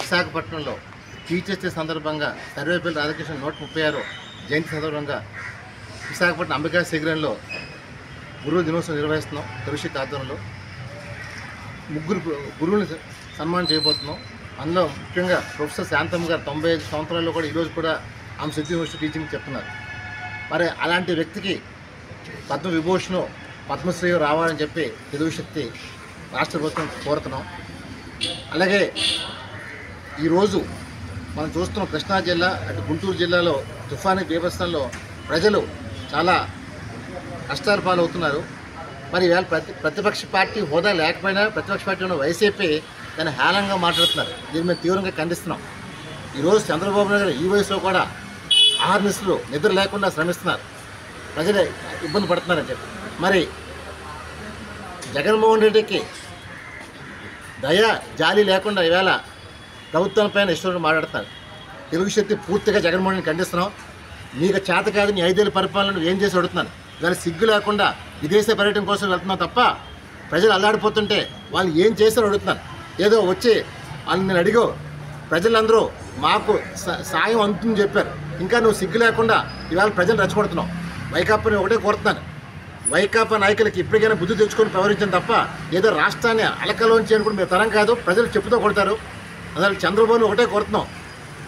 విశాఖపట్నంలో teachers day సందర్భంగా సర్వేపల్లి రాధాకృష్ణ 136 జయంతి సందర్భంగా విశాఖపట్నం అంబికా శిఖరంలో గురువుల దినోత్సవం నిర్వహిస్తున్నాం. తెలుగుశక్తి ఆధ్వర్యంలో ముగ్గురు గురువుని సన్మానం చేయబోతున్నాం. అందులో ముఖ్యంగా ప్రొఫెసర్ శాంతమ్మ గారు 95 సంవత్సరాల్లో కూడా ఈరోజు కూడా ఆమె సిద్ధి యూనివర్సిటీ టీచింగ్ చెప్తున్నారు. మరి అలాంటి వ్యక్తికి పద్మ విభూషణ్ పద్మశ్రీ రావాలని చెప్పి తెలుగుశక్తి రాష్ట్ర ప్రభుత్వం కోరుతున్నాం. అలాగే ఈరోజు మనం చూస్తున్నాం కృష్ణా జిల్లా అటు గుంటూరు జిల్లాలో తుఫాను బీభత్సంలో ప్రజలు చాలా కష్టాల పాలవుతున్నారు. మరి ఇవాళ ప్రతిపక్ష పార్టీ హోదా లేకపోయినా ప్రతిపక్ష పార్టీ ఉన్న వైసీపీ దాన్ని హేళంగా మాట్లాడుతున్నారు. దీన్ని మేము తీవ్రంగా ఖండిస్తున్నాం. ఈరోజు చంద్రబాబు నాయుడు ఈ వయసులో కూడా ఆహార్నిస్టులు నిద్ర లేకుండా శ్రమిస్తున్నారు, ప్రజలు ఇబ్బంది పడుతున్నారని చెప్పి. మరి జగన్మోహన్ రెడ్డికి దయ జాలి లేకుండా ఈవేళ ప్రభుత్వం పైన ఇష్టం మాట్లాడుతున్నారు. తెలుగుశక్తి పూర్తిగా జగన్మోహన్ రెడ్డిని ఖండిస్తున్నాం. మీకు చేత కాదు నీ 5 ఏళ్ళ పరిపాలన ఏం చేసి అడుగుతున్నాను. దాని సిగ్గు లేకుండా విదేశీ పర్యటన కోసం వెళ్తున్నాం తప్ప ప్రజలు అల్లాడిపోతుంటే వాళ్ళు ఏం చేస్తారో అడుగుతున్నాను. ఏదో వచ్చి వాళ్ళు నేను అడిగో ప్రజలందరూ మాకు సాయం అందుతుందని చెప్పారు. ఇంకా నువ్వు సిగ్గు లేకుండా ఇవాళ ప్రజలు రెచ్చగొడుతున్నావు. వైకాపాని ఒకటే కోరుతున్నాను, వైకాపా నాయకులకి ఇప్పటికైనా బుద్ధి తెచ్చుకొని వ్యవహరించడం తప్ప ఏదో రాష్ట్రాన్ని అలకలోంచి అని కూడా మీరు తరం కాదు, ప్రజలు చెప్పుతో కొడతారు. అసలు చంద్రబాబు ఒకటే కోరుతున్నాం,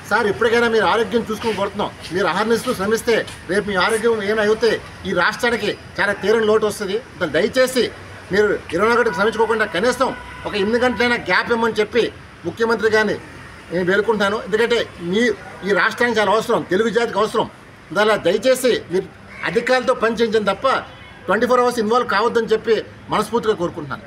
సార్ ఇప్పటికైనా మీరు ఆరోగ్యం చూసుకొని కోరుతున్నాం. మీరు ఆహార్నిస్తూ శ్రమిస్తే రేపు మీ ఆరోగ్యం ఏమైతే ఈ రాష్ట్రానికి చాలా తీరని లోటు వస్తుంది. దయచేసి మీరు 24 గంటలకు శ్రమించుకోకుండా కనీసం ఒక 8 గంటలైనా గ్యాప్ ఇవ్వమని చెప్పి ముఖ్యమంత్రి గారిని నేను వేడుకుంటాను. ఎందుకంటే ఈ రాష్ట్రానికి చాలా అవసరం, తెలుగు జాతికి అవసరం. దానిలో దయచేసి మీరు అధికారులతో పనిచేయించండి తప్ప 24 అవర్స్ ఇన్వాల్వ్ కావద్దని చెప్పి మనస్ఫూర్తిగా కోరుకుంటున్నాను.